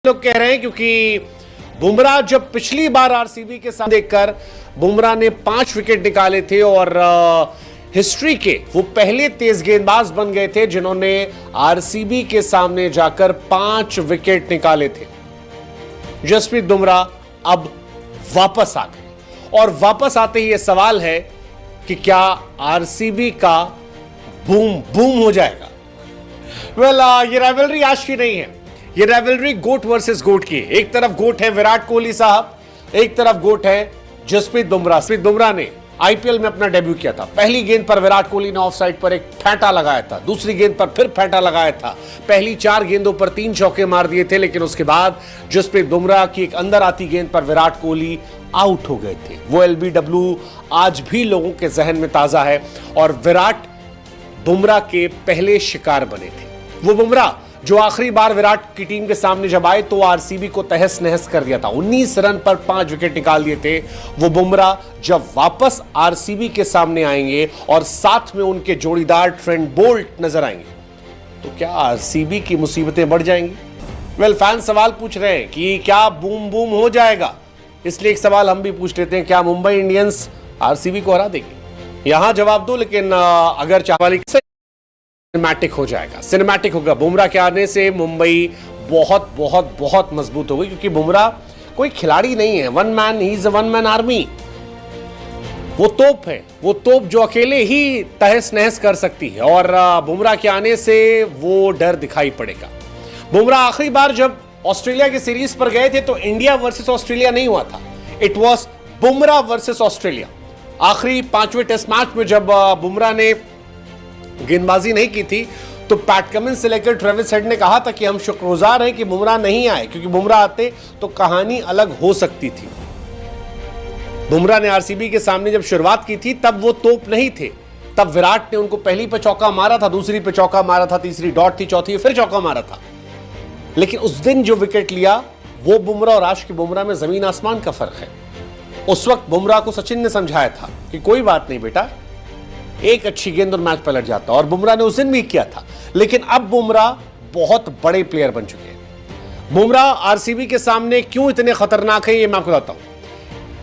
लोग कह रहे हैं क्योंकि बुमराह जब पिछली बार आरसीबी के साथ देखकर बुमराह ने 5 विकेट निकाले थे और हिस्ट्री के वो पहले तेज गेंदबाज बन गए थे जिन्होंने आरसीबी के सामने जाकर 5 विकेट निकाले थे। जसप्रीत बुमराह अब वापस आ गए और वापस आते ही यह सवाल है कि क्या आरसीबी का बूम बूम हो जाएगा। ये राइवलरी आज की नहीं है, ये राइवलरी गोट वर्सेस गोट की है। एक तरफ गोट है विराट कोहली साहब, एक तरफ गोट है जसप्रीत बुमराह। जसप्रीत बुमराह ने आईपीएल में अपना डेब्यू किया था। पहली गेंद पर विराट कोहली ने ऑफ साइड पर एक फेंटा लगाया था, दूसरी गेंद पर फिर फेंटा लगाया था। पहली 4 गेंदों पर 3 चौके मार दिए थे, लेकिन उसके बाद जसप्रीत बुमराह की एक अंदर आती गेंद पर विराट कोहली आउट हो गए थे। वो एलबीडब्ल्यू आज भी लोगों के जहन में ताजा है और विराट बुमराह के पहले शिकार बने थे। वो बुमराह जो आखिरी बार विराट की टीम के सामने जब आए तो आरसीबी को तहस नहस कर दिया था, 19 रन पर 5 विकेट निकाल दिए थे। वो बुमराह जब वापस आरसीबी के सामने आएंगे और साथ में उनके जोड़ीदार ट्रेंट बोल्ट नजर आएंगे तो क्या आरसीबी की मुसीबतें बढ़ जाएंगी? फैन सवाल पूछ रहे हैं कि क्या बूम बूम हो जाएगा, इसलिए एक सवाल हम भी पूछ लेते हैं, क्या मुंबई इंडियंस आरसीबी को हरा देगी? यहां जवाब दो, लेकिन अगर चाहवाली सिनेमैटिक हो जाएगा, सिनेमैटिक होगा। बुमराह के आने से मुंबई बहुत बहुत बहुत मजबूत हो गई, क्योंकि बुमराह कोई खिलाड़ी नहीं है, one man, he is a one man army. वो तोप है, वो तोप जो अकेले ही तहस नहस कर सकती है और बुमराह के आने से वो डर दिखाई पड़ेगा। बुमराह आखिरी बार जब ऑस्ट्रेलिया की सीरीज पर गए थे तो इंडिया वर्सेस ऑस्ट्रेलिया नहीं हुआ था, it was Bumrah versus Australia. आखिरी 5वें टेस्ट मैच में जब बुमराह ने गेंदबाजी नहीं की थी तो पैट कमिंस से लेकर ट्रेविस हेड ने कहा था कि हम शुक्रगुजार हैं कि बुमराह नहीं आए, क्योंकि बुमराह आते तो कहानी अलग हो सकती थी। बुमराह ने आरसीबी के सामने जब शुरुआत की थी तब वो तोप नहीं थे, तब विराट ने उनको पहली पे चौका मारा था, दूसरी पे चौका मारा था, तीसरी डॉट थी, चौथी फिर चौका मारा था। लेकिन उस दिन जो विकेट लिया वो बुमराह और आज के बुमराह में जमीन आसमान का फर्क है। उस वक्त बुमराह को सचिन ने समझाया था कि कोई बात नहीं बेटा, एक अच्छी गेंद और मैच पलट जाता, और बुमराह ने उस दिन भी किया था। लेकिन अब बुमराह बहुत बड़े प्लेयर बन चुके हैं। बुमराह आरसीबी के सामने क्यों इतने खतरनाक है ये मैं आपको बताता हूं।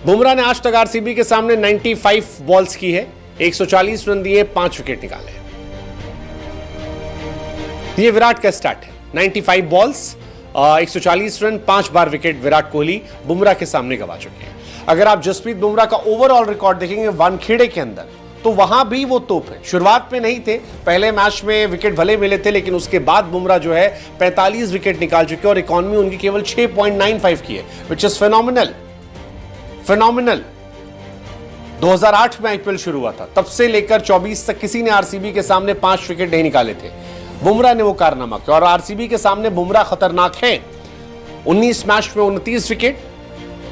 बुमराह ने आज तक आरसीबी के सामने 95 बॉल्स की है, 140 रन दिए, 5 विकेट निकाले। ये विराट का स्टार्ट है, 95 बॉल्स, 140 रन, 5 बार विकेट विराट कोहली बुमराह के सामने गवा चुके हैं। अगर आप जसप्रीत बुमराह का ओवरऑल रिकॉर्ड देखेंगे वानखेड़े के अंदर, तो वहां भी वो तोप है। शुरुआत में नहीं थे, पहले मैच में विकेट भले मिले थे, लेकिन उसके बाद बुमराह जो है 45 विकेट निकाल चुके हैं और इकॉनमी उनकी केवल 6.95 की है, विच इज फेनोमिनल। 2008 में आईपीएल शुरू हुआ था, तब से लेकर 24 तक किसी ने आरसीबी के सामने 5 विकेट नहीं निकाले थे। बुमराह ने वो कारनामा किया और आरसीबी के सामने बुमराह खतरनाक है। 19 मैच में 29 विकेट,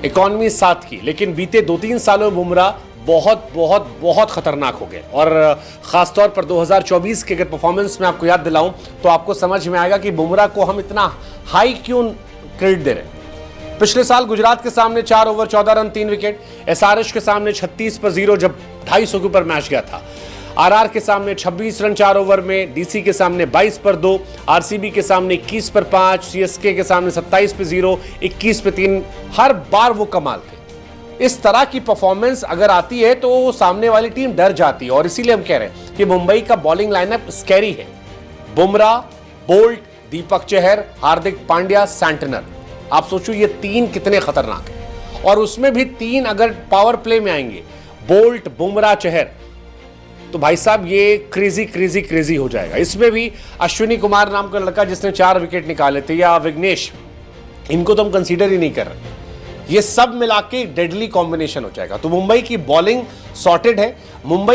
इकॉनमी 7 की, लेकिन बीते 2-3 सालों में बुमराह बहुत बहुत बहुत खतरनाक हो गए। और खासतौर पर 2024 के अगर परफॉर्मेंस में आपको याद दिलाऊं तो आपको समझ में आएगा कि बुमराह को हम इतना हाई क्यों क्रेडिट दे रहे हैं। पिछले साल गुजरात के सामने 4 ओवर 14 रन 3 विकेट, एसआरएच के सामने 36 पर 0 जब 250 के ऊपर मैच गया था, आरआर के सामने 26 रन 4 ओवर में, डीसी के सामने 22 पर 2, आरसीबी के सामने 21 पर 5, सीएसके के सामने 27 पर 0, 21 पर 3, हर बार वो कमाल थे। इस तरह की परफॉर्मेंस अगर आती है तो सामने वाली टीम डर जाती है और इसीलिए हम कह रहे हैं कि मुंबई का बॉलिंग लाइनअप स्कैरी है। बुमराह, बोल्ट, दीपक चहर, हार्दिक पांड्या, सैंटनर, आप सोचो ये 3 कितने खतरनाक हैं। और उसमें भी 3 अगर पावर प्ले में आएंगे, बोल्ट, बुमराह, चहर, तो भाई साहब ये क्रेजी क्रेजी क्रेजी हो जाएगा। इसमें भी अश्विनी कुमार नाम का लड़का जिसने 4 विकेट निकाले थे, या विघ्नेश, इनको तो हम कंसीडर ही नहीं कर रहे। ये सब मिला के डेडली कॉम्बिनेशन हो जाएगा। तो मुंबई की बॉलिंग सॉर्टेड है। मुंबई